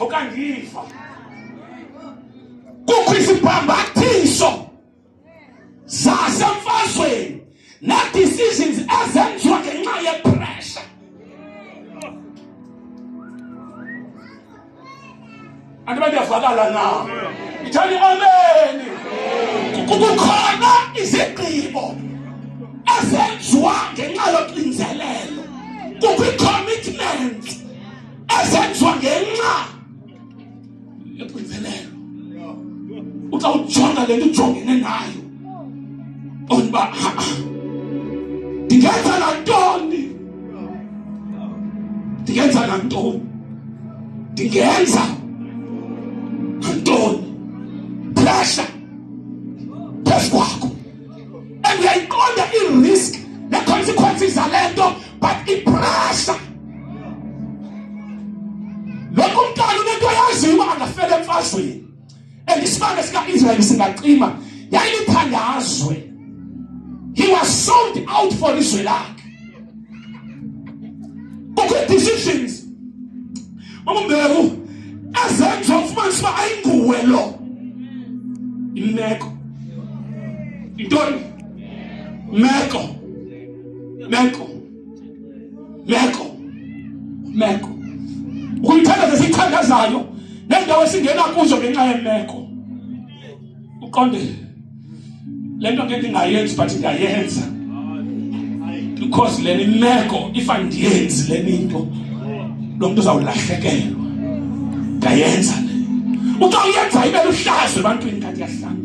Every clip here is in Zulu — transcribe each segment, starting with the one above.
awukangiva. Kukho isibhambathiso zasemfazweni na-decisions ezenziwa ngenxa ye-pressure. Anti bayavakala na? Ithani amen. Kukhona izigqibo ezenziwa ngenxa yoxinzelelo. Kukho i-commitment ezenziwa ngenxa yoxinzelelo. Uxa ujonga le nto ujongene nayo onba ndingenza nantoni, ndingenza nantoni, ndingenza nantoni. Pressure phezu kwakho, and uyayiqonda i-risk ne-consequences zale nto, but i-pressure. Lokhu umntana unento yaziwa angafela emfazweni, and isibane sika-Israyeli singaqima yayilithandazwe. He was sold out for izwe lakhe. Kukho decisions umbewu ezenziwa ufumanisa uba ayinguwe lo. Imeko intoni? Meko ukuyithanda zesithandazayo nendawo esingena kuzo ngenxa yemeko. Uqonde le nto ngeke ingayenzi but ingayenza because le imeko if andiyenzi le into lo muntu uzawulahlekelwa. Ngayenza le uxa uyenza ibe luhlazo ebantwini kanti yahlangana.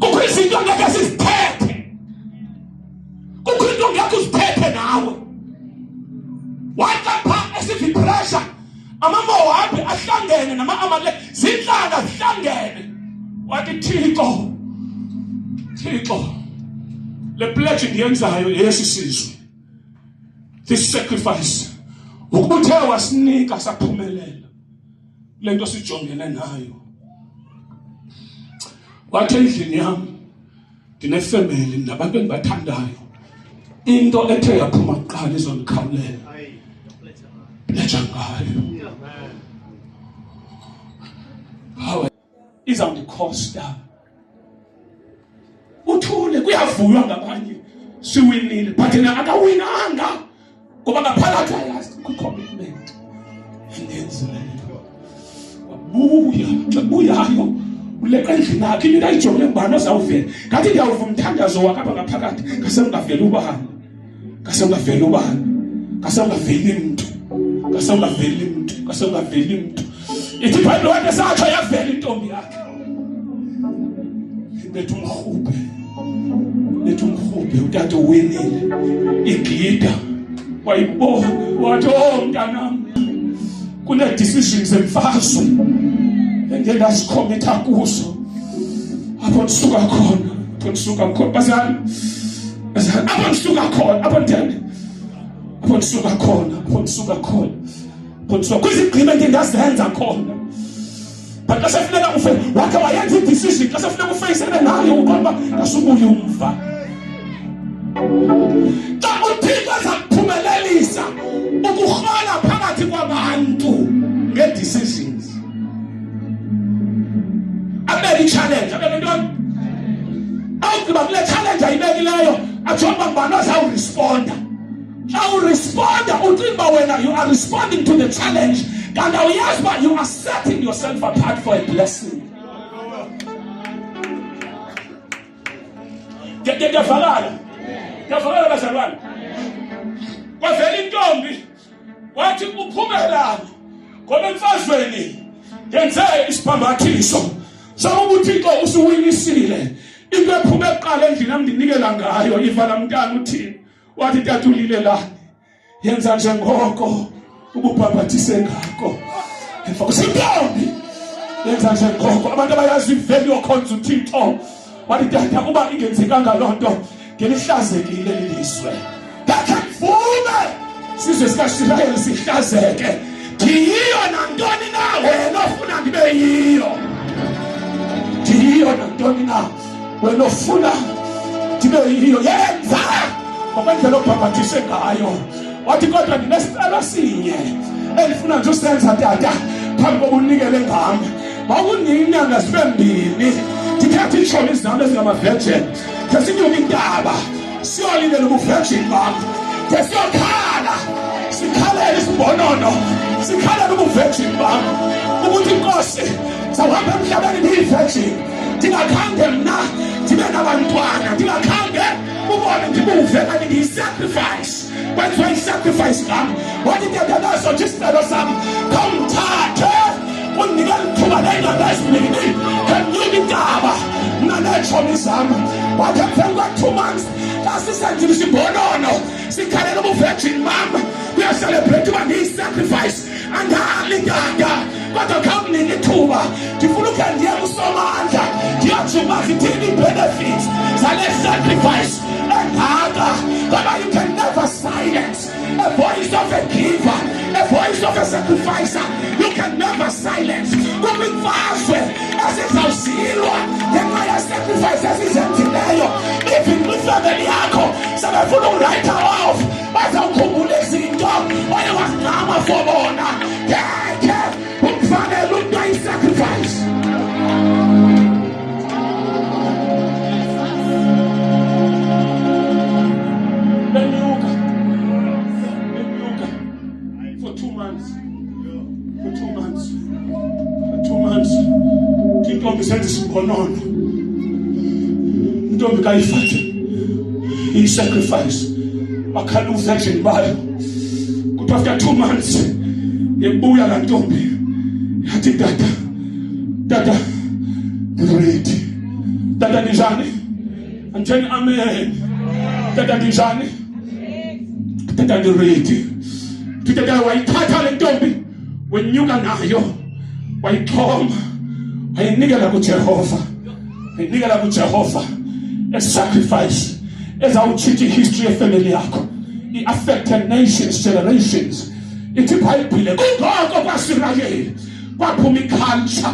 Kukho izinto ngeke sizithethe, kukho into ngeke uzithethe nawe. Wathi esithi pressure amaMowabi ahlangene nama-Amaleki zinhlanga zihlangene. Wathi Thixo le pledge ndiyenzayo yesi sizwe, this sacrifice ukuthe wasinika saphumelela le nto sijongene nayo. Wathi endlini yami ndinefamily nabantu endibathandayo, into ethe yaphuma kuqala izondikhawulela pledge ngayo. Hawe izawundikhosta. Uthule kuyavuywa ngabanye siwinile but yena akawinanga ngoba ngaphakathi ayazi kwi-commitment endenzileyo. Wabuya xebuyayo uleqa endlini yakhe into ayijongile ngubani ozawuvela. Ngathi ndiyawuva umthandazo wakhe apha ngaphakathi ngasengaveli ubani, ngasengaveli mntu. Ithi ibhayibhile wathi esatsho yavela intombi yakhe. Lethu umrhubhe utata uwinile igida wayibona wathi mntanam kune-decisions emfazwe endiye ndazikhomitha kuzo. Apho ndisuka khona bazali apho ndisuka khona kwizigqibo endiye ndazenza khona. But xa sefuneka wakhe wayenza i-decision, xa sefuneka ufeyisene nayo uqonda uba ngasubuye umva. Xa uThixo ezakuphumelelisa ukurhola phakathi kwabantu nge-decisions, abeke i-challenge, abeke ntoni? Awugqiba kule challenge ayibekileyo ajonge uba ngubani ozawuresponda. Xa uresponda ucinga uba wena you are responding to the challenge, kanti awuyazi uba you are setting yourself apart for a blessing. Ndiyavakala bazalwane. Kwavela intombi wathi uphumelana ngoba emfazweni yenze isibhambathiso sakuba uThixo usuwinisile. Into ephume kuqala endlini yami ndinikela ngayo ivala mntana uthini. Wathi tatulile lani yenza njengoko ububhambathise ngako. Intombi yenza njengoko abantu abayazi iveli yokhonza uThixo. Wathi tata kuba ingenzekanga loo nto ngelihlazekile lilizwe. Tata mvume sizwe sikaIsrayeli sihlazeke. Ndiyiyo nantoni na wena ofuna ndibe yiyo. Ndiyiyo nantoni na wena ofuna ndibe yiyo. Yenza ngokwendlela obhambathise ngayo. Wathi kodwa ndinesicelo sinye elifuna nje usenza tata phambi kokuba unikele ngami. Mawuninyanga zibe mbini ndithatha iitshomi zami ezingama-virgin ngesinyuka intaba siyolindela ubu-virgin bam ngesiyokhala sikhalele isibhonono sikhalele ubu-virgin bam ukuthi inkosi zawuhamba emhlabeni ndiyi-virgin ndingakhange mna ndibe nabantwana ndingakhange ubone ndibuve kanti ndiyi-sacrifice kwenziwa i-sacrifice ngam wathi ndiyadanaso nje isicelo sam khawumthathe unikela ithuba lenyanga ezimbini ngenyuka intaba naneetshomi zam wathi emveni kwa-2 months xa sisenzile isibhonono sikhalela ubu-virgin bam kuyaselebrate uba ndiyi-sacrifice andalinganga kodwa khawumnika ithuba ndifuna ukhe ndiye kusomandla ndiyatsho uba zithini ii-benefits zale sacrifice engaka ngoba you can never silence a voice of a giver, a voice of a sacrificer. You can never silence. Kukho imfazwe ezizawusilwa ngenxa ye-sacrifice ezizenzileyo. Even kwifamily yakho sebefuna uwurayitha off bazawukhumbula izinto oye wazigama for bona. Ngeke umfanele umntu ayi-sacrifice. Intombi senza isibhonono, intombi kayifake i-sacrifice bakhala u-virgin bayo kodwa after 2 months yebuya laa ntombi yathi tata ndiready. Tata ndinjani? Anditheni amen. Tata ndinjani? Tata ndiready. Tata wayithatha le ntombi wenyuka nayo wayixhoma wayinikela kuJehova, wayinikela kuJehova a-sacrifice ezawutshintsha i-history yefamily yakho, i-affected nations, generations. Ithi iBhayibhile kungoko kwaSirayeli kwaphuma iculture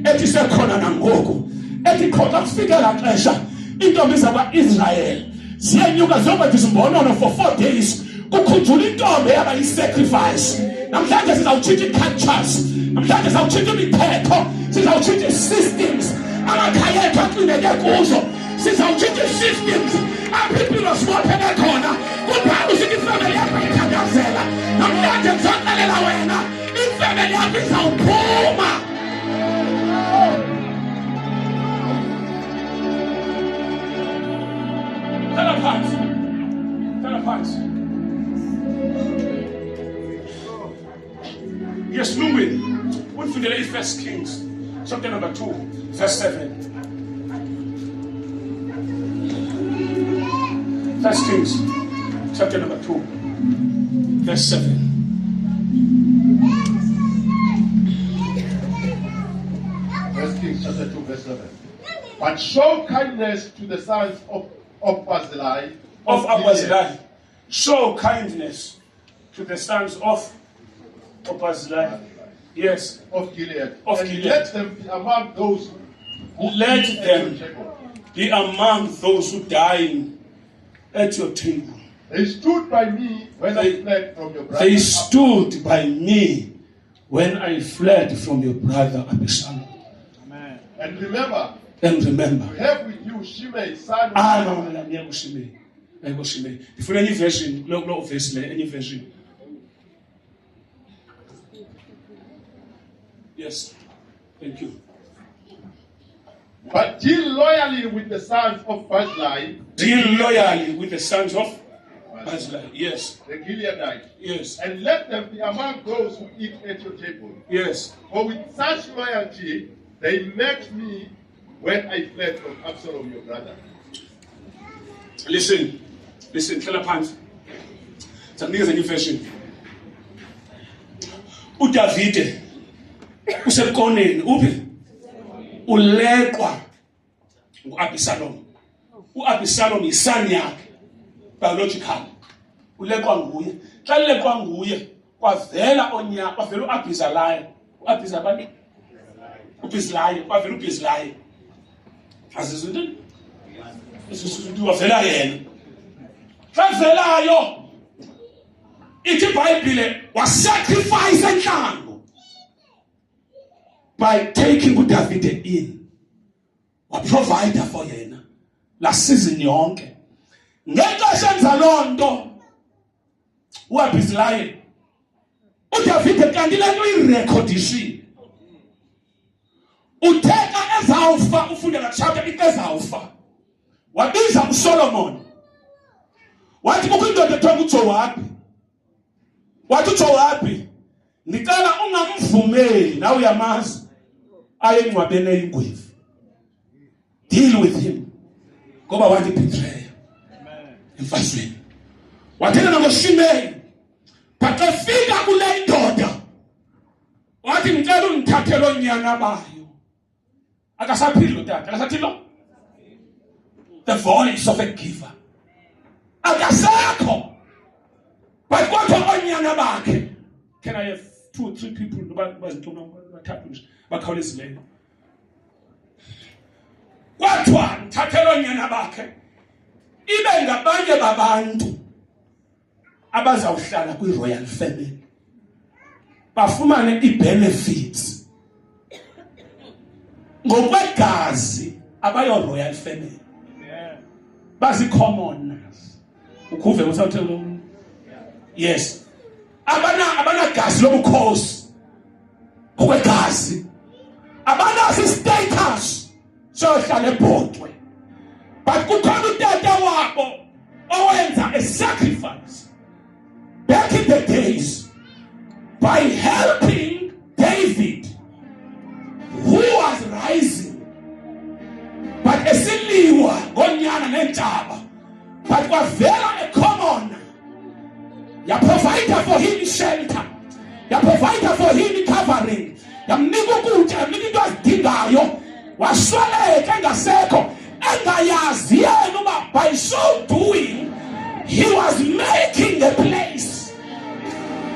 ethi sekhona nangoku ethi khona kufikela xesha iintombi zakwa-Israyeli ziyenyuka ziyokwenza izimbonono for 4 days kukhunjula intombi yaba yi-sacrifice. Namhlanje sizawutshintsha i-cultures, namhlanje sizawutshintsha imithetho, sizawutshintsha i-systems amakhaya ethu axineke kuzo, sizawutshintsha i-systems apho impilo sibophele khona kubhalo usithi ifamily yakho ithandazela. Namhlanje ndizoxelela wena ifamily yakho izawuphuma. Tell her phansi. Yes, Lungwini ufundele i-First Kings chapter number 2 verse 7. First Kings chapter number 2 verse 7. First Kings chapter 2 verse 7. But show kindness to the sons of Barzillai Barzillai. Show kindness to the sons of Barzillai. Yes. Of Gilead. Gilead. Let them be among those who be among those who dine at your table. They stood by me when I fled from your brother. They stood by me when I fled from your brother Absalom. Amen. And remember. You have with you Shimei, son of Shimei. If any version, no verse, any version. Yes. Thank you. But deal loyally with the sons of Barzillai. Yes. The Gileadites. Yes. And let them be among those who eat at your table. Yes. For with such loyalty they met me when I fled from Absalom your brother. Listen, hlala phansi. Sakunikeza enye version. uDavide usekoneni uphi uleqwa nguAbsalom. uAbsalom yisani yakhe biological, uleqwa nguye. Xa leqwa nguye kwavela uAbizalai. uAbizalai kwavela uBizlai. Azizinto wavela yena. Xa velayo ithi iBhayibhile wasacrifice enhlango by taking uDavid in, waprovide for yena la season yonke. Ngexesha enza lonto uAbisalaye uDavid kanti lento irecordishini utheka ezawufa ufunde la chapter ezawufa wabiza uSolomon wathi kukho indoda ethiwa uJowabi wathi uJowabi ngicela ungamvumeli nawe uyamazi aye engcwabeni eyingwevu, deal with him ngoba wathi betray emfazweni wathena ngoShimei bathafika kule indoda wathi ngicela ungithathele onyana bayo akasaphilo tata akasathilo the voice of a giver akasekho but kodwa onyana bakhe. Can I have 2 or 3 people bazintona bathathu nje bakhawulezileyo kwathiwa ngithathele onyana bakhe ibe ngabanye babantu abazawuhlala kwi-royal family bafumane i-benefits ngokwegazi abayo-royal family bazi-commoners. Ukhuve usawuthela yes abanagazi lobukhosi ngokwegazi abanaso i-status sohlala ebhodwe, but kukhona utata wabo owenza a sacrifice back in the days by helping David who was rising but esiliwa ngonyana nentaba, but kwavela a commoner ya provider for him shelter, ya provider for him covering, yamnika ukutya, yamnika into azidingayo, wasweleka engasekho engayazi yena uba by so doing he was making a place,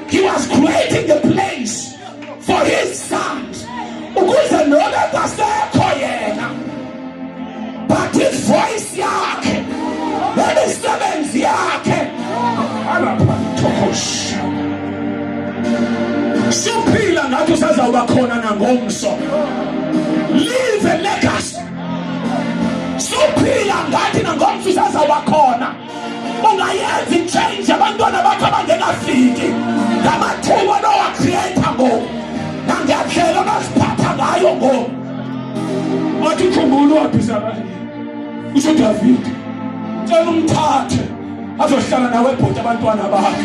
he was creating a place for his sons ukuze noba engasekho yena but his voice yakhe nemisebenzi yakhe alapha suphila ngathi usazawuba khona nangomso, leave a legacy. Suphila ngathi nangomso usazawuba khona, ungayenza i-change abantwana bakho abangekafiki ngamathuba nowacreator ngoku nangendlela baziphatha ngayo ngoku. Wathi ukhumbula uAbisalaye usho David cela umthathe azohlala nawe ebhodwe abantwana bakhe,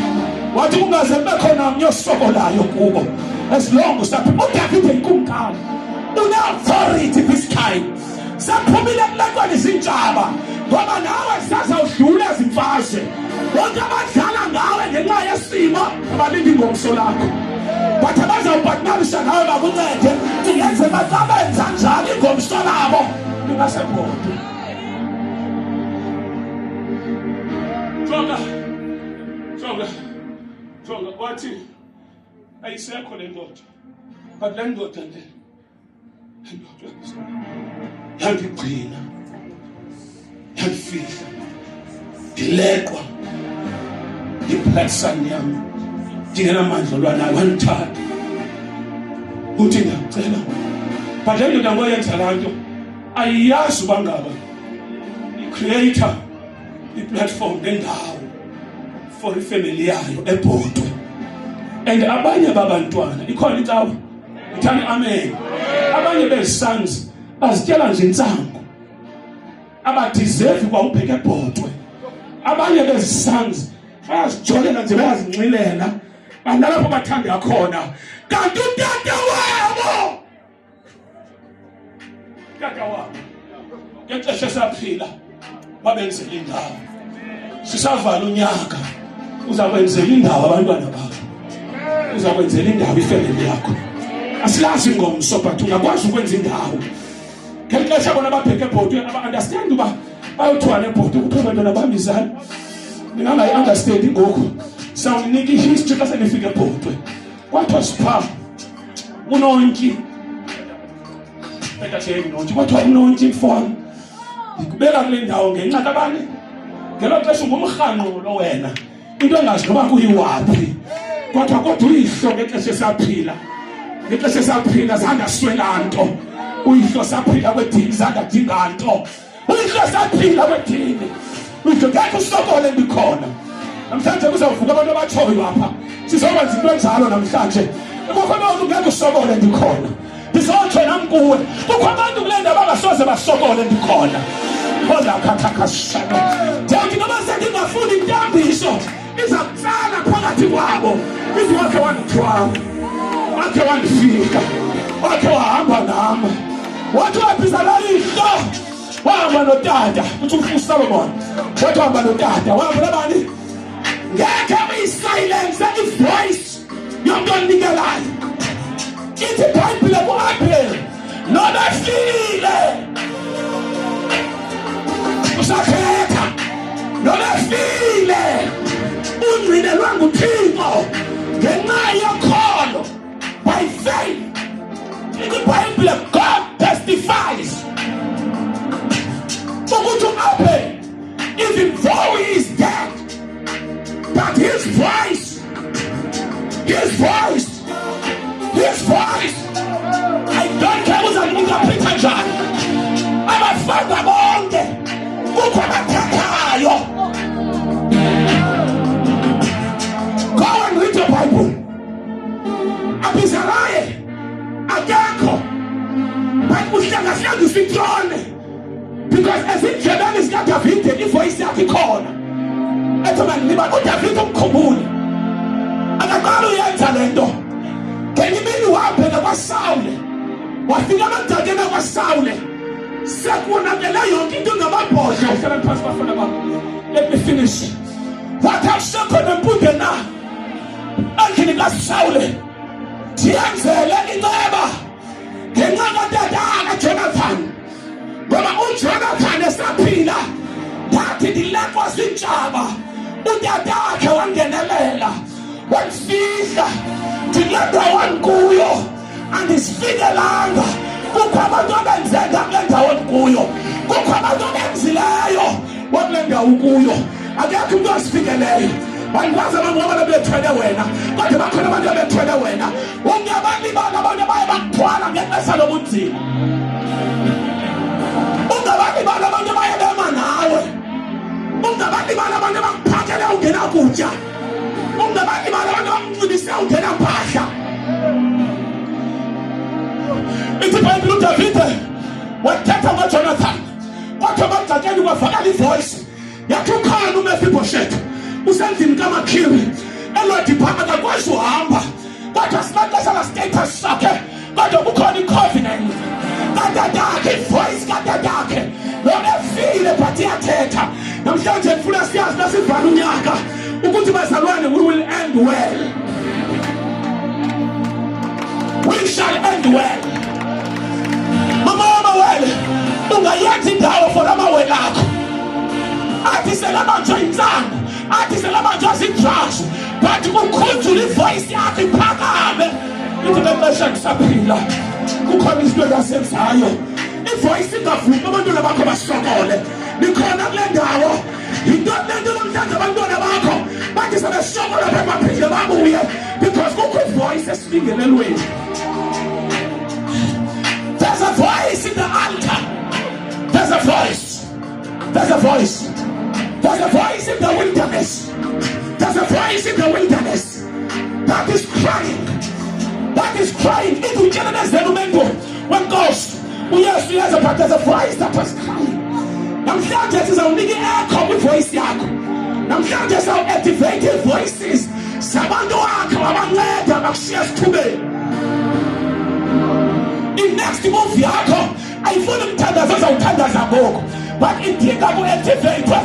wathi kungaze kube khona ngiyosokolayo kubo as long as uDavid inkumkani une-authority this time saphumile kulentwana izintshaba ngoba nawe sazawudlula ezimfazwe bonke abadlala ngawe ngenxa yesimo abalindi ngomso lakho, but abazawupatnarisha nawe bakuncede ungenze babenza njani ingomso labo lingasebhodwe. Jonga wathi ayisekho le ndoda, but le ndoda le yandigcina yandifihla ndileqwa yi-black sun yami ndingenamandla olwanayo wandithatha uthi ndiyakucela, but le ndoda ngoyenza laa nto ayiyazi uba ngaba i-creator i-platform nendawo for ifamily yayo ebhodwe, and abanye babantwana ikhona incawa ithani amen, abanye bezisons bazityela nje intsango abadeserve kwa ubheke ebhodwe, abanye bezisons bayazijolela nje bayazinxilela banalapho bathanda khona, kanti utata wabo ngexesha saphila wabenzela indawo, sisavala unyaka uzakwenzela indawo abantwana bakho, uzakwenzela indawo ifamily yakho. Asilazi ngomso but ungakwazi ukwenza indawo ngexesha bona babheke ebhodwe aba-understand uba bayothwana ebhodwe kuthiwa bantwana bambizana ningangayi-understand ngoku sawunika i-history xa senifika ebhodwe kwathiwa sipha unontyi etahleni nontyi kwathiwa unontyi mfowam ndikubeka kule ndawo ngenxa kabani ngelo xesha ungumrhanqulo wena into engazi noma kuyiwaphi kodwa uyihlo ngexesha esaphila ngexesha esaphila zanga swela nto uyihlo saphila kwedini zanga dinga nto uyihlo saphila kwedini uyihlo ngeke usokole ndikhona namhlanje kuzawuvuka abantu abathoyo apha sizokwenza into enjalo namhlanje kukho abantu ngeke usokole ndikhona ndizotsho namkuwe kukho abantu kule ndawo abangasoze basokole ndikhona kodwa khathakashana njengoba noma sengingafuni intambiso izakutsala phakathi kwabo ithi wakhe wandithwala wakhe wandifika wakhe wahamba nami wathi wabizana ihlo wahamba notata uthi uSolomon wathi wahamba notata wahamba nabani ngeke uyisilence ivoice yomntu onikelayo ithi iBhayibhile ku-Abel noma efile usakhetha noma efile ungcinelwa nguThixo ngenxa yokholo by faith. In the Bible, God testifies ukuthi u-Abel even though he is dead but his voice I don't care uzaninterpreta njani abafana bonke kukho abathathayo. Go and read your Bible. Abizalaye akekho but uhlangahlanga isitrone because ezindlebeni zikaDavide ivoice yakhe ikhona ethi maniba uDavide umkhumbule akaqala uyenza lento ngenye imini wabheka kwaSawule wafika emadadeni akwaSawule sekunakele yonke into ngamabhodlo uhlala phansi bafana bami. Let me finish. Wathashekho nempunge na endlini kaSawule ndiyenzele inceba ngenxa katata kaJonathani ngoba uJonathani esaphila ndathi ndilekwa zintshaba utatakhe wangenelela wamfihla ndilenda wankuyo andisifikelanga kukho abantu abenzeka kule ndawo kuyo kukho abantu abenzileyo wakule ndawo kuyo akekho umuntu asifikeleyo bangaza abantu ababethwele wena kodwa bakhona abantu abethwele wena ungabalibala abantu abaye bakuthwala ngexesha lobunzima ungabalibala abantu abaye bema nawe ungabalibala abantu abakuphakela ungena kutya ungabalibala abantu abamncibise ungena mpahla. Ithi iBhayibhile uDavide wathetha ngoJonathani kodwa bagcakeni kwavakala ivoice yathi ukhona uMefiboshethi usendlini kaMakhiri elodipha akakwazi uhamba kodwa sibaxesha la status sakhe kodwa kukhona icovenant katatakhe ivoice katatakhe lona efile but iyathetha namhlanje ndifuna siyazi nasivala unyaka ukuthi bazalwane we will end well. We shall end well. Mama wele ungayenza indawo for amawele akho athi selabanjwa insango athi selabanjwa zidrugs but ukhuthula ivoice yakho iphakame ithi bexesha kusaphila kukhona izinto ezasenzayo ivoice ingavumi abantwana bakho basokole nikhona kule ndawo yinto lento namhlanje abantwana bakho bathi sebesokola bemaphile babuye because kukho ivoice esifingelelweni. There's a voice in the altar. There's a voice. There's a voice. There's a voice in the wilderness. There's a voice in the wilderness that is crying. That is crying. Into Genesis the momento when goes. Yes, but there's a voice that was crying. Namhlanje sizawunika echo kwivoice yakho. Namhlanje sizawuactivate voices sabantu wakho abanceda bakushiya esithubeni. Next move yakho ayifuni umthandazo ozawuthandaza ngoku but idinga ku-activate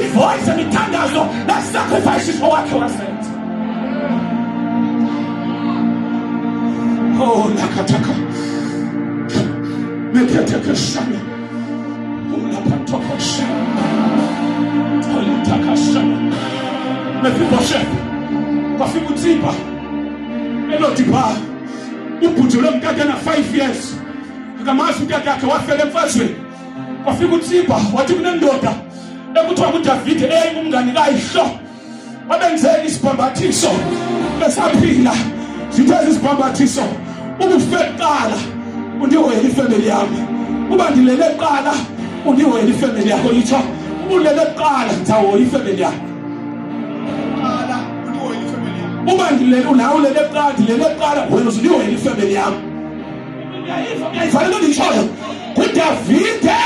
ivoice emithandazo na-sacrifices owakhe wasenza. Oh nakataka meketekeshana ulapatokashana olitakashana Mefiboshethi kwafika uThixo elodipha ubhutshulwe umkakhe na 5 years akamazi umkakhe yakhe wafela emfazweni kwafika uThixo wathi kunendoda ekuthiwa nguDavide eyayingumngani kayihlo babenzela isibhambathiso besaphila sithatha isibhambathiso ubufe kuqala undihoyela ifamily yami uba ndilele kuqala undihoyela ifamily yakho yitho ulele kuqala ndzawo ifamily yakho qala undihoyela ifamily yakho uba ndilele unawo ulele kuqala ndilele kuqala wena uzihoyela ifamily yakho uyayifanele ndishoyo kuDavide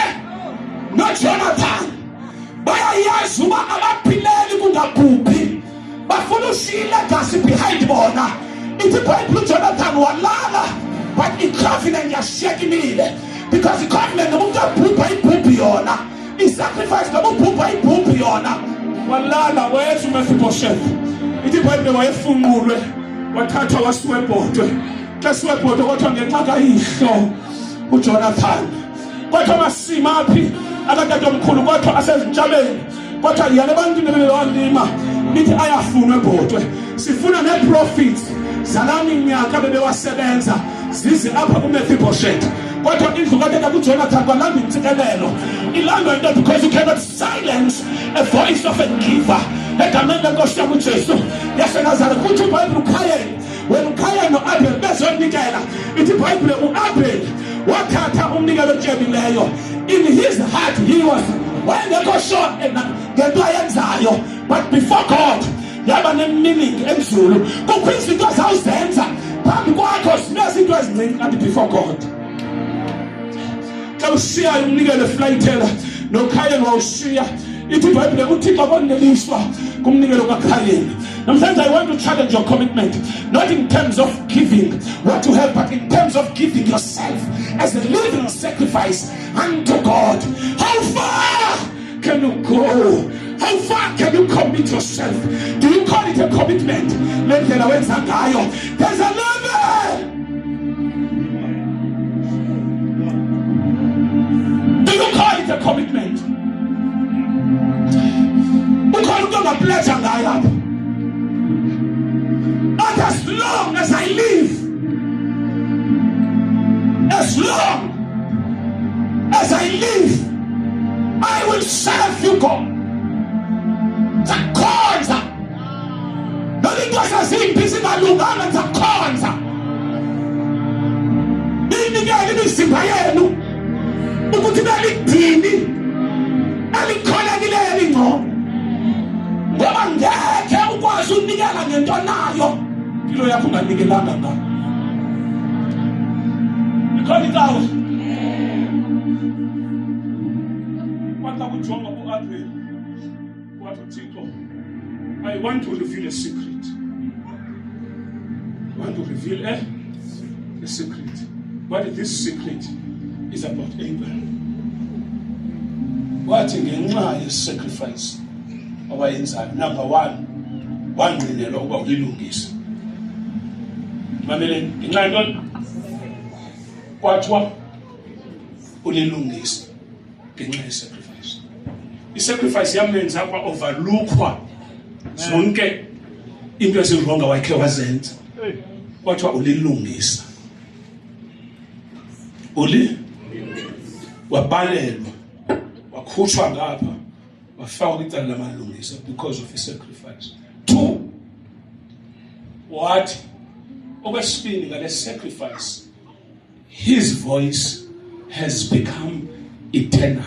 noJonathan bayayazi uba abaphileli kungabhubhi bafuna ushila gasi behind bona ithi Bible uJonathan walala but icovenant yashekile because icovenant nomuntu abhubha ibhubhi yona isacrifice nobubhubha ibhubhi yona walala wethu Mephibosheth ithi Bible wayefunqulwe wathathwa wasiwebhodwe kasiwebhodwe kodwa ngenxa kayihlo uJonathan kodwa masimaphi akade omkhulu kodwa asezitshaleni kodwa yena ebantwini belelolima lithi ayafunwa ebhodwe sifuna neprophets zalani iminyaka bebewasebenza zize apha kuMephibosheth kodwa indlu kade kaJonathan kwalanda intsikelelo ilandwa into because you cannot silence a voice of a giver egameni lenkosi yami uJesu yaseNazareth kuthi iBhayibheli uKhayini wena uKhayini noAbel bezonikela ithi iBhayibheli uAbel wathatha umnikelo otyebileyo in his heart he was wayengekho sure ngento ayenzayo but before God yaba ne-meaning emzulu kukho izinto zawuzenza phambi kwakho zinezinto ezincinci kanti before God xa ushiya umnikelo eflayithela noKhayini wawushiya ithi iBhayibheli uThixo koneliswa kumnikelo kaKhayini. Sometimes I want to challenge your commitment, not in terms of giving what you have, but in terms of giving yourself as a living sacrifice unto God. How far can you go? How far can you commit yourself? Do you call it a commitment? There's a level. Do you call it a commitment? We call it a pleasure. Not as long as I live, as long as I live, I will serve you, God. Zakhonza nolinto asazimpisi malungana zakhonza inikele imizimba yenu ukuthi belidini alikholekile elingcono ngoba ngeke ukwazi unikela ngento nayo impilo yakho unganikelanga ngayo ikhona indawo kwatha kujonga ku-Abel wathi uThixo I want to reveal a secret. I want to reveal a secret. What this secret is about Abel. Wathi ngenxa ye-sacrifice awayenzayo number one wanqinelwa ukuba ulilungise mameleni ngenxa yento kwathiwa ulilungise ngenxa ye-sacrifice. I-sacrifice yamenza kwa overlookwa zonke into ezironga wakhe wazenza kwathiwa ulilungisa wabalelwa wakhutshwa ngapha wafakwa kwicala lamalungisa because of a sacrifice. 2 wathi okwesibini ngale sacrifice his voice has become eternal.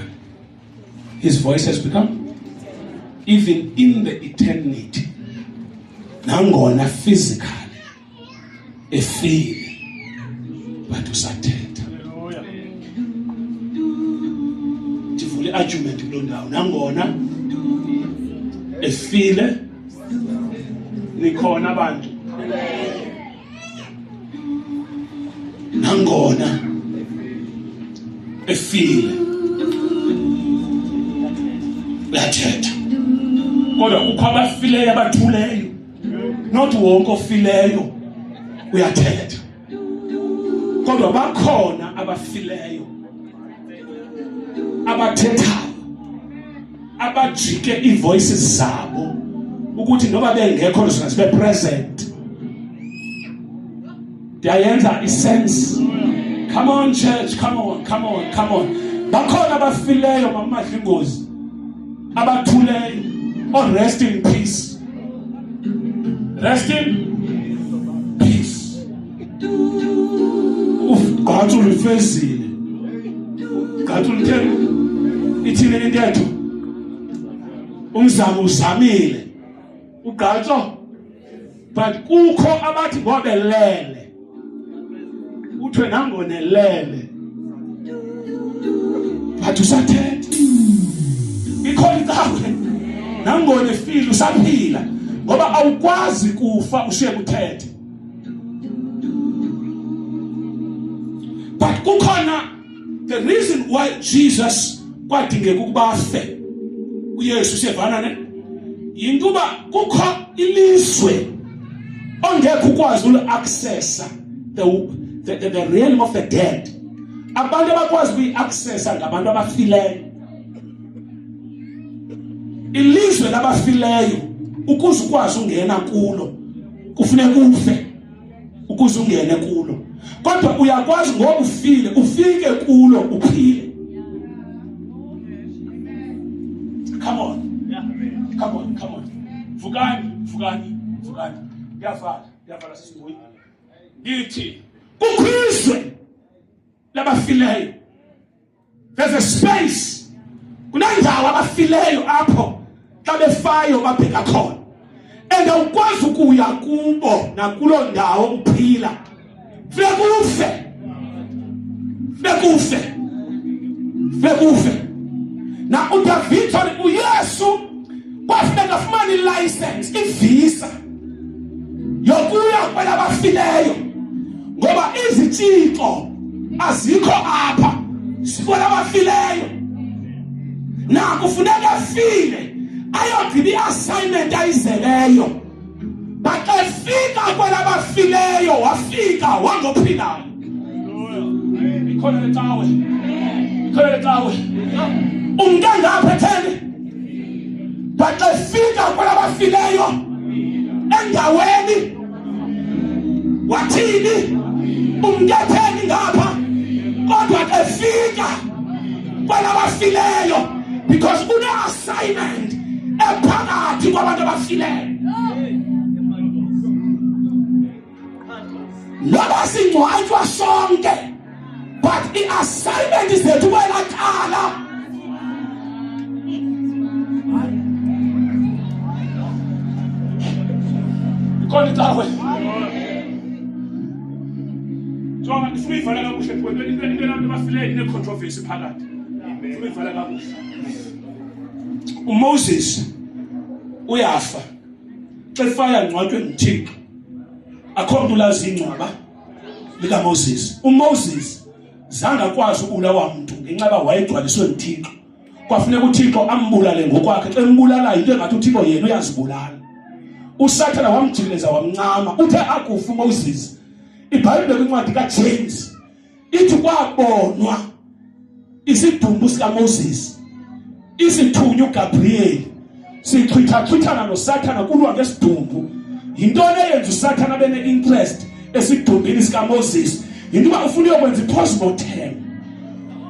His voice has become even in the eternity nangona physically efile but usathetha. Tivule argument kulo ndawo nangona efile nikhona abantu nangona efile uyathetha kodwa kukho abafileyo abathuleyo not wonke ofileyo uyathetha kodwa bakhona abafileyo abathethayo abajike ivoices zabo ukuthi noba bengekho zona zibe present. Ndiyayenza isense. Come on church, come on. Bakhona abafileyo mamahle ingozi abathuleyo or rest in peace Rest in peace. God will face it. God will tell you. It's in the dead. Umzamo usamile. Ugatsho. But kukho abathi ngobe lele. Uthwe nangone lele. But usathethe. Because kawe nangone feel usaphila ngoba awukwazi kufa ushiye kuthethe. But kukhona the reason why Jesus kwadingeka ukuba afe uYesu sevana ne yintuba kukho ilizwe ongeke ukwazi uaccessa the realm of the dead. Abantu abakwazi ukuaccessa ngabantu abafileyo. Ilizwe labafileyo ukuze ukwazi ungena kulo kufuneka ufe ukuze ungene kulo. Kodwa uyakwazi ngoba ufile ufike kulo uphile. Come on. Vukani. Yavala sisibuyi. Ngithi kukhizwe labafileyo. There's a space. Kunandawo abafileyo apho xa befayo babheka khona. And awukwazi ukuya kubo nakulo ndawo uphila. Fekufe. Na uDavid uYesu kwafuneka afumane license ivisa yokuya kwelabafileyo ngoba izitshixo azikho apha sikwelabafileyo. Na kufuneka afile ayogqiba iassignment ayizeleyo. But efika kwelabafileyo wafika wangophilayo. Ikhona letawe umntanga aphethene. But efika kwelabafileyo endaweni wathini umntatheni ngapha kodwa efika kwelabafileyo because una assignment ephakathi kwabantu abafileyo. Noba singcwatshwa sonke but i-assignment izethu kwelakhala. Ikhona itawe jonga ndifuna uyivala kakuhle kwento abantu abafileyo ine-controversy phakathi. Ndifuna uyivala kakuhle. uMoses uyafa xa efaya ngcwatshwe nguThixo. Akho mntu lazi ingcwaba lika Moses. uMoses zange akwazi ukubulawa umuntu ngenxa yoba wayegcwaliswe nguThixo. Kwafuneka uThixo ambulale ngokwakhe. Xa embulala into engathi uThixo yena uyazibulala. uSathana wamjikeleza wamncama. Uthe akufa uMoses. iBhayibhile kwincwadi kaJames ithi kwabonwa isidumbu sikaMoses isithunywa uGabriel sichitha noSathana kulwa ngesidumbu. Yintoni eyenza uSathana bene interest esidumbini sikaMoses? Yinto uba ufuna ukwenza i-postmortem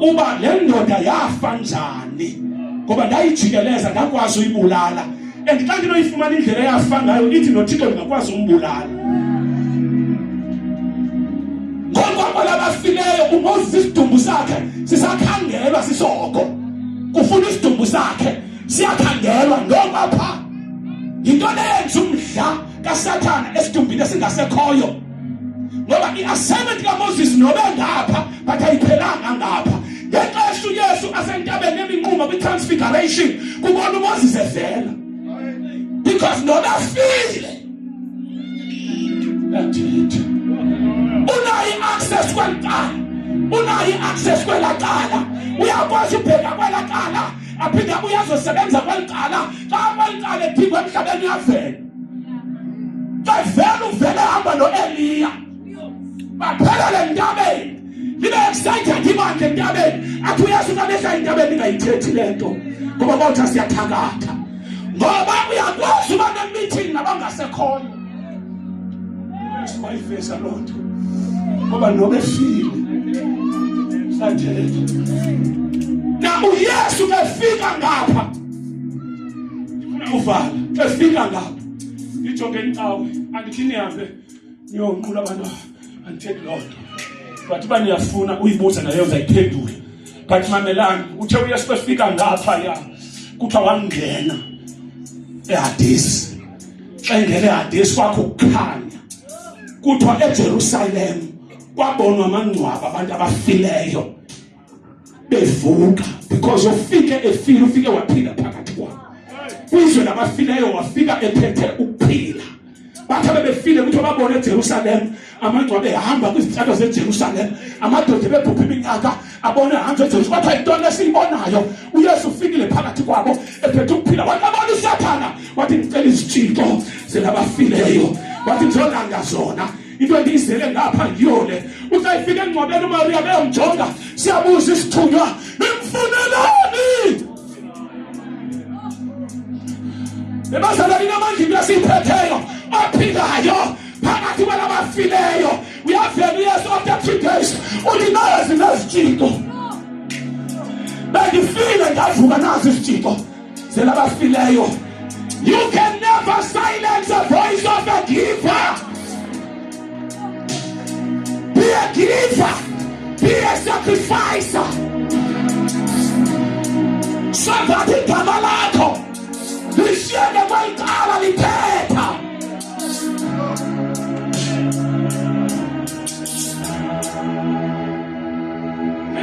uba le ndoda yafa njani ngoba ndayijikeleza ndakwazi uyibulala. And xa ndinoyifumana indlela yafa ngayo ithi noThixo ndingakwazi umbulala. Ngoba labafileyo uMoses isidumbu sakhe sisakhangelwa sisoko. Kufuna isidumbu sakhe siyakhangelwa ngoba pha yinto eyenza umdla kaSathana esidumbini esingasekhoyo. Ngoba i-assignment kaMoses nobe ngapha but ayiphelanga ngapha. Ngexesha uYesu asentabeni eminquma kwi-transfiguration kubona uMoses evela. Because nobe afile unayo i-access kwelakala. Unayo i-access kwelakala. Uyakwazi ubheka kwelakala aphinde uyazosebenza kwelakala. Xa kwelakala ephikwe emhlabeni uyavela. Xa vele uvele hamba no-Eliya baphelele entabeni. Libe excited ibandla entabeni. Athi uYesu xa behla entabeni ingayithethi le nto ngoba bawuthi siyathakatha. Ngoba uyakwazi uba ne-meeting nabangasekhoyo. Sibayiveza loo nto ngoba nobe efile sathetha. Na uYesu befika ngapha ufala efika ngapha ijonge incawe andithi nihambe niyonqula abantu andithethi loo nto but uba niyafuna uyibuza nayo uzayiphendula but mamelani uthe uyesu befika ngapha ya kuthiwa wangena eHadesi xa ingene eHadesi kwakho ukukhanya kuthiwa eJerusalem kwabonwa amangcwaba abantu abafileyo bevuka because ufike waphila phakathi kwabo kwizwe labafileyo wafika ephethe ukuphila bathe bebefile ukuthi babone eJerusalem amangcwaba ehamba kwizihlalo zeJerusalem amadoda bebhubha iminyaka abone ehamba eJerusalem bathe into lesiyibonayo uYesu ufikile phakathi kwabo ephethe ukuphila wabona uSathana wathi ngicela izithixo zelabafileyo wathi ngizolanda zona into endiyizele ngapha yiyole usayifika engcwabeni uMaria beyomjonga siyabuza isithunywa nimfunelani ebazalwane namandla lesiphetheyo ophilayo phakathi kwalabafileyo uyavela uYesu after 3 days uthi nazi nezithixo bengifile ngavuka nazi izithixo zelabafileyo. You can never silence the voice of a giver. Be a giver. Be a sacrificer. Somebody gama lakho lishiyeke kwalithala lithetha.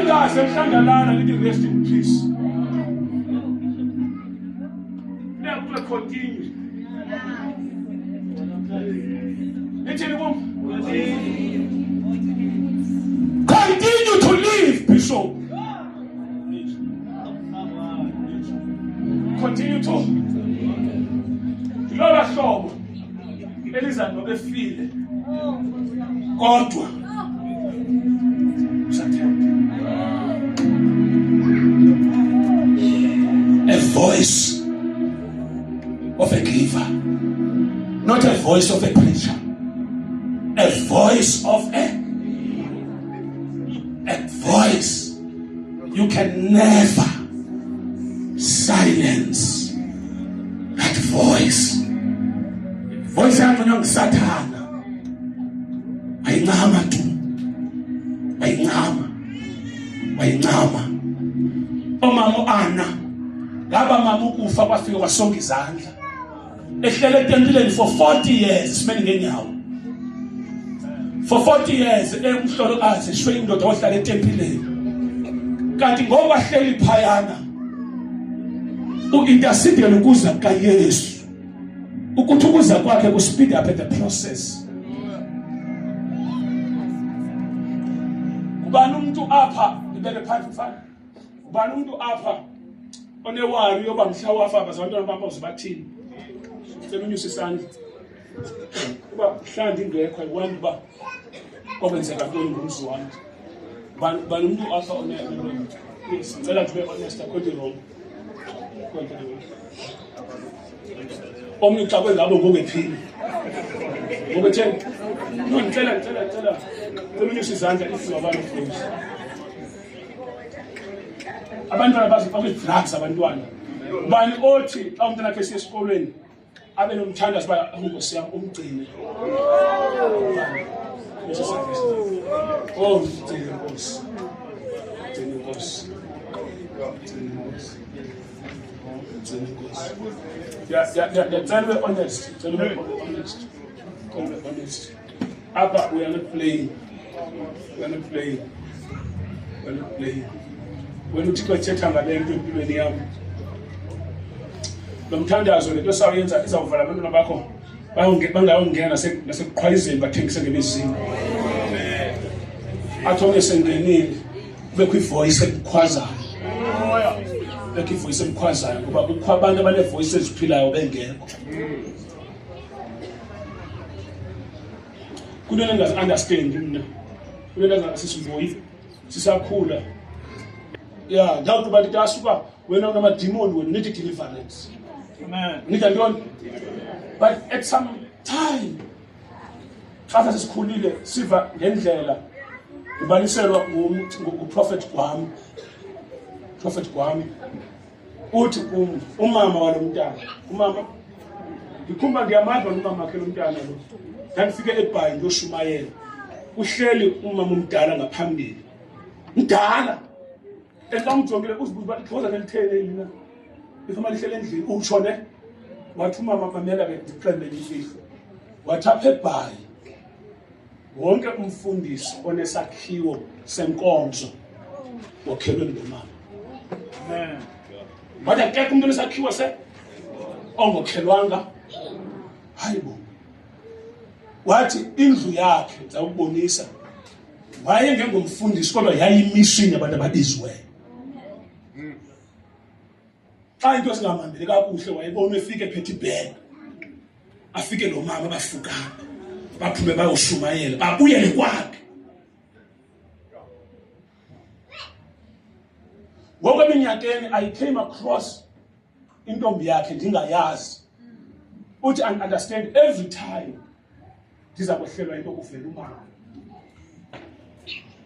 Ilahle mhlangalana lithi rest in peace. Never continue. Continue to live, Bishop. Continue to. Lola hlobo eliza nobefile kodwa a voice of a giver, not a voice of a preacher, a voice of a voice. You can never silence that voice. Voice yangu Sathana ayingama tu, ayingama. Omama Ana ngaba mama ukufa kwafika kwasonga izandla ehlele etempileni for 40 years simele ngenyawo for 40 years emhlolokazi shwe indoda ohlala etempileni kanti ngoba hleli phayana uintercede ukuza kaYesu ukuthi ukuza kwakhe ku speed up the process. Ubani umuntu apha ibeke phansi mfana, ubani umuntu apha onewari yoba mhla wafa abazantwana bapha uzibathini selunyusa isandla kuba mhlawumbe ingekho ayiwani ba kwenzeka ntoni ngumzi wami bani umuntu apha please ngicela nje ube honest according wrong omnye xa kwengabe ngokuphila ngokutheni no ngicela selunyusa izandla if you are one of those abantwana bazifaka drugs abantwana bani othi xa umntana akhe siya esikolweni abe nomthandazo ba unkosi yami umgcine oh mgcine Nkosi yeah tell me honest Abba, we are not playing. When uthi kwethetha ngalento empilweni yami lo mthandazo lento sayenza izawuvala abantwana bakho bangayongena nasekuqhwayizeni bathengise ngemizini athome sengenile kubekho ivoice ekhwazayo ngoba kukho abantu abane voice eziphilayo bengekho kunento engazi-understand mina kunento engasisiboyi sisakhula yeah ngawuthi bantu asuka wena unamademon wena need deliverance amen nika ntoni but at some time xa sesikhulile siva ngendlela ibaliselwa nguprophet Gwami uthi umama walomntana umama Ngikhumba ngiyamazi umama wakhe lo mntana lo. Ngifike eBhayi ngiyoshumayela. Uhleli umama omdala ngaphambili. Mdala. Engangijongile uzibuza bathi khoza nelithele yina. Ifama lihlele endlini utshone. Wathi umama mamela ke ndiqembe imfihlo. Wathi apha eBhayi wonke umfundisi onesakhiwo senkonzo wakhelwe ngomama. Amen. Wathi akekho umuntu onesakhiwo ongokhelwanga. Hayibo. Wathi indlu yakhe ngizawubonisa. Waye ngengomfundisi kodwa yayimission abantu ababiziweyo. Xa into singamambeli kakuhle wayebona efike ephethe ibheke. Afike lo mama abafukana. Baphume bayoshumayela babuyele kwakhe. Ngokweminyakeni I came across intombi yakhe ndingayazi. Uthi I understand every time ndiza kwehlelwa into kuvela umama.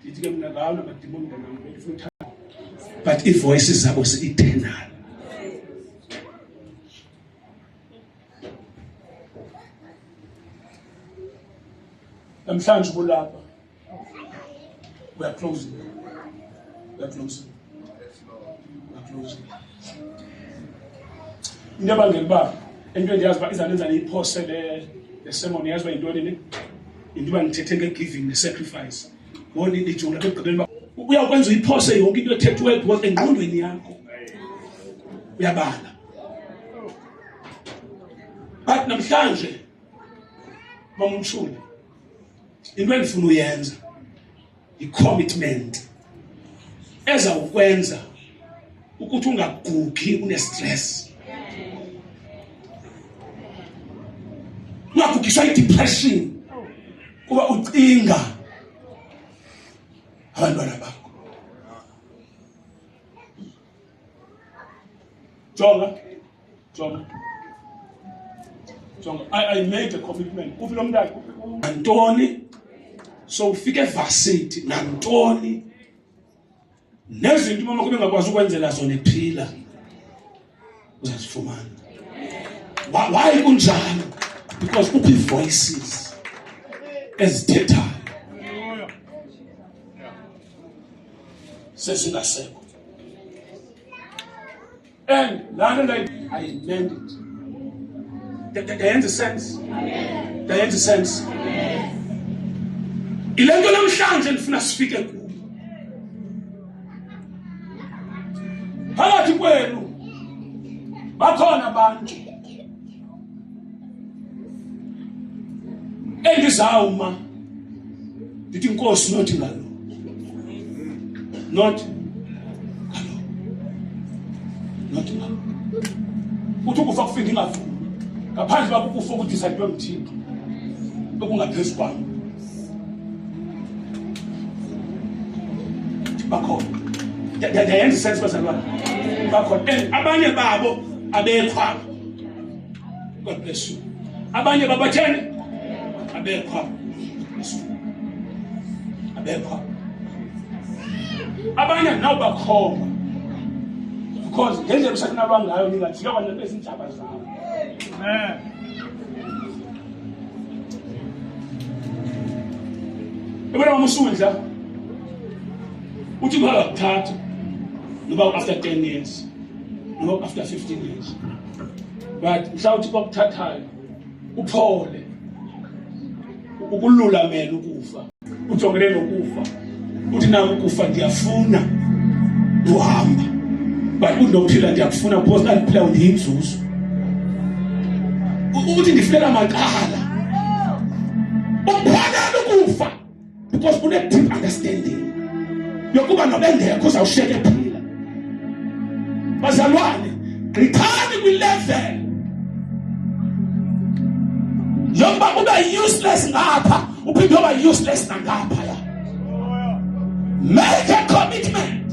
Ndithi ke mina ngawo namadimoni nami befuna but ivoices zabo si-eternal. Namhlanje kulapha we are closing. Into abangela uba into endiyazi uba izanenza niyiphose le sermon yazi uba yintoni ni? Into uba ngithethe nge-giving ne-sacrifice. Ngoni ijongela ekugqibeni uba uyakwenza uyiphose yonke into ethethiweyo because engqondweni yakho uyabala. But namhlanje Mama Mshuli into endifuna uyenza i-commitment ezawukwenza ukuthi ungagugi une-stress. Ungagugiswa yi-depression kuba ucinga abantwana bakho. Jonga. I made a commitment. Uphi lo mntana Antoni so ufike evasithi nantoni nezinto mama kube ngakwazi ukwenzela zona ephila uzazifumana. Why kunjalo? Because uphi voices ezithethayo sesingasekho. And lana I amend it. That ends sense. That ends sense. Ile nto namhlanje ndifuna sifike kuyo. Phakathi kwenu bakhona abantu endizawuma ndithi inkosi not ngalo. Not ngalo. Uthi ukufa kufika ingavumi. Ngaphandle kwakho ukufa ukudecide wemthixo. Okungaphezulu kwami. Bakhona. Ndayenza isense bazalwane. Bakhona. Abanye babo abekho. God bless you. Abanye babathene abekho. Abekho. Abanye nawo bakhona. Because ngendlela usakunalwa ngayo ningathika kwanento ezindaba zawo. Amen. Ebona umusundla uthi ngakuthatha noba after 10 years noba after 15 years but mhlawumbe kokuthathayo uphole ukululamela ukufa ujongele nokufa uthi nawe ukufa ndiyafuna uhamba but undophila ndiyakufuna because andiphila ndiyinzuzo uthi ndifunela maqala uphana ukufa because une deep understanding yokuba nobengekho uzawushiyeka ephila. Bazalwane gqithani kwi-level yokuba ube useless ngapha uphinde uba useless nangapha ya. Make a commitment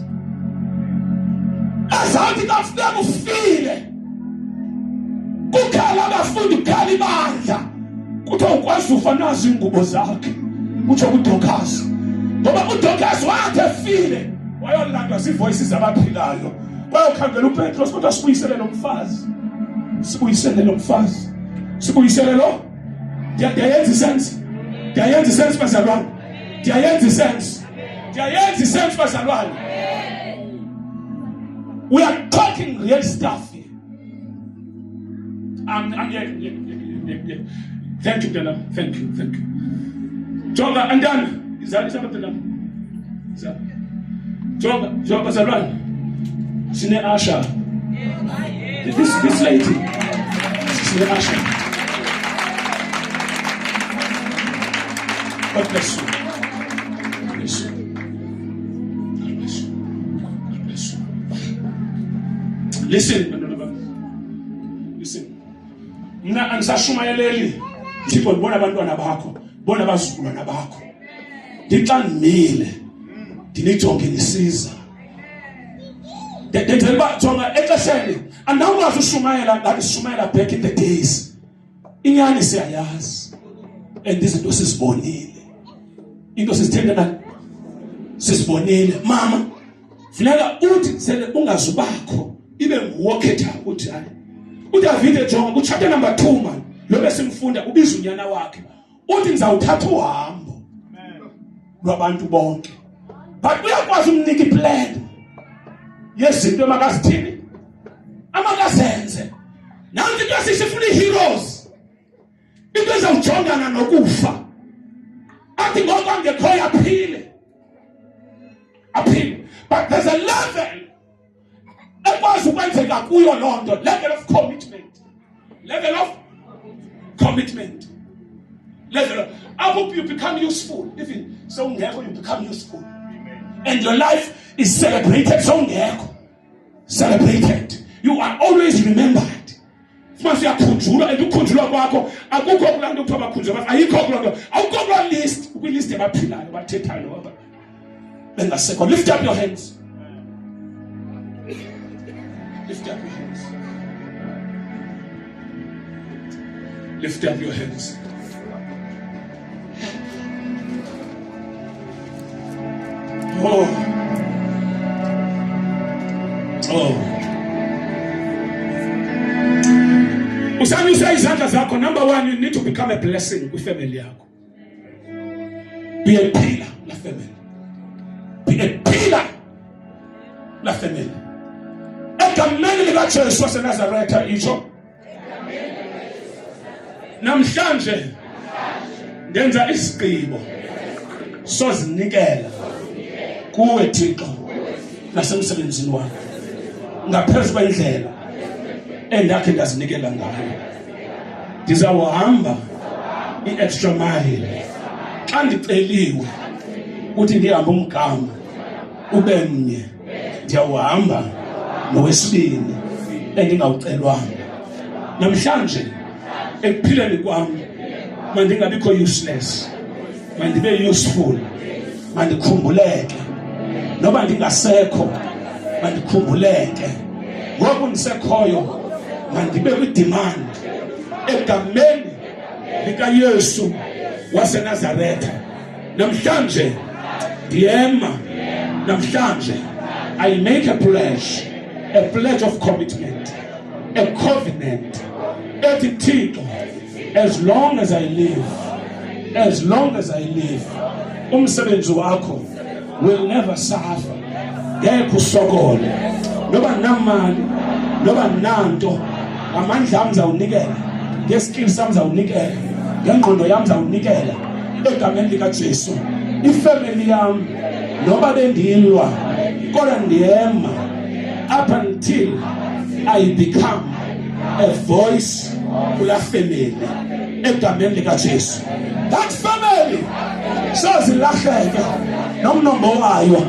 azawuthi kafika ufile kukhala abafundi kukhala ibandla kuthiwa ukwazi ufa nazi ingubo zakhe kutsho uDorcas ngoba uDorcas wathi efile wayolandwa zivoices abaphilayo bayokhangela uPetros kodwa sibuyisele lo mfazi Sibuyisele lo. Ndiyayenza isense. Ndiyayenza isense bazalwane. Ndiyayenza isense. Ndiyayenza isense bazalwane. We are talking real stuff here. Yeah. Thank you, Dana. Thank you. Jonga, and done. Is that something? Jonga, bazalwane. Sine Asha. This lady. Sine Asha. God bless you. God bless you. God bless you. God bless you. Listen. Mina angisashumayeleli. Thixo ngibona abantwana bakho, bona abazukulwana bakho. Ndixanimile. Ndinijonge nisiza. Ndenzela jonga exesheni. Andawukwazi ushumayela ngathi sishumayela back in the days. Inyani siyayazi. And izinto sisibonile. Into sisithendana sisibonile. Mama, funeka uthi sele ungazubakho ibe nguwokhetha uthi hayi. uDavid ejonga uchapter number 2 man lo besimfunda ubiza unyana wakhe uthi ngizawuthatha uhambo lwabantu bonke but uyakwazi umnika iplan yezinto emakazithini amakazenze nanti into sisifuna iheroes into ezawujongana nokufa athi ngoku angekhoyo aphile but there's a level ekwazi ukwenzeka kuyo lonto level of commitment I hope you become useful even so ngekho you become useful and your life is celebrated so ngekho celebrated you are always remembered mase yakhunjulwa ukukhunjulwa kwakho akukho kulanto kuthiwa bakhunjulwa ayikho kulonto awukho kula list kwilist yabaphilayo bathethayo baba bengasekho lift up your hands. Lift up your hands. Lift up your hands. Oh. Usanyusa izandla zakho. Number 1, you need to become a blessing with family yako. Be a pillar la family. Be a pillar la family. Egameni likaJesu waseNazaretha itsho namhlanje ndenza isigqibo sozinikela kuwe Thixo nasemsebenzini wami ngaphezulu kwendlela endakhe ndazinikela ngayo ndizawuhamba i-extra mile xa ndiceliwe uthi ndihambe umgama ube mnye ndiyawuhamba nowesibini endingawucelwanga namhlanje ekuphileni kwami mandingabikho useless mandibe useful mandikhumbuleke noba ndingasekho mandikhumbuleke ngoku ndisekhoyo mandibe kwi-demand egameni likaYesu waseNazaretha namhlanje ndiyema namhlanje I make a pledge of commitment, a covenant. As long as I live, umsebenzi wakho will never suffer. Ngeke usokole. Noba namali, noba nanto, amandla ami zawunikela, ngeskill sami zawunikela, ngengqondo yami zawunikela egameni likaJesu. Ifamily yami noba bendilwa kodwa ndiyema up until I become a voice kula family egameni likaJesu. That family sozilahleke nomnombo wayo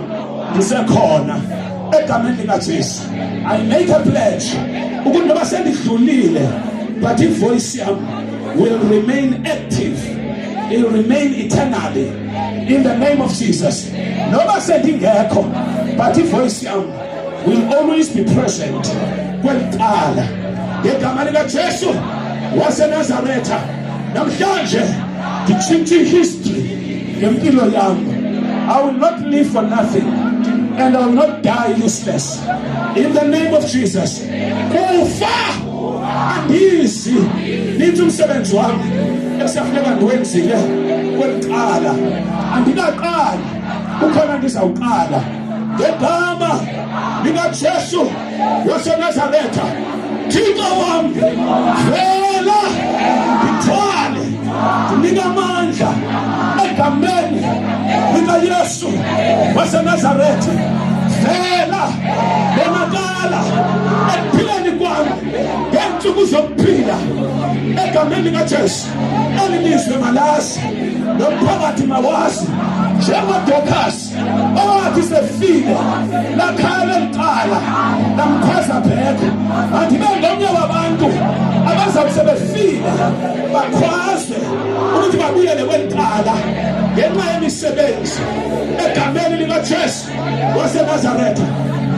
ndisekhona egameni likaJesu. I make a pledge ukuthi noba sendidlulile but ivoice yami will remain active, it will remain eternally in the name of Jesus. Noba sendingekho but ivoice yami will always be present kweliqala ngegama likaJesu waseNazaretha. Namhlanje nditshintshe history ngempilo yami. I will not live for nothing and I will not die useless in the name of Jesus. Kufa andisi Nithi umsebenzi wami ekusafuneka ndiwenzile kweliqala andikaqali ukhona ndizawuqala ngegama likaJesu waseNazaretha. Thixo wami vela ngithwale ndinika amandla egameni likaYesu waseNazaretha. Vela bonakala ekuphileni kwami ngensuku zokuphila egameni likaJesu. Elilizwe malazi nomphakathi mawazi njengoDorcas owathi sefile lakhala eliqala lamkhwaza bhekho. Andibe ngomnye wabantu abazawube sebefile bakhwaze ukuthi babuyele kweliqala ngenxa yemisebenzi egameni likaJesu waseNazaretha.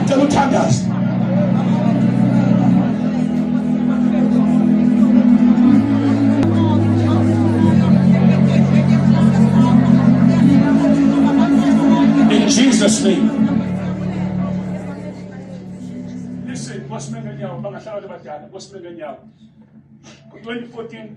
Ngicela uthandaze. In Jesus' name. Listen, wasimengenyawo bangahlala badala, wasimengenyawo. 2014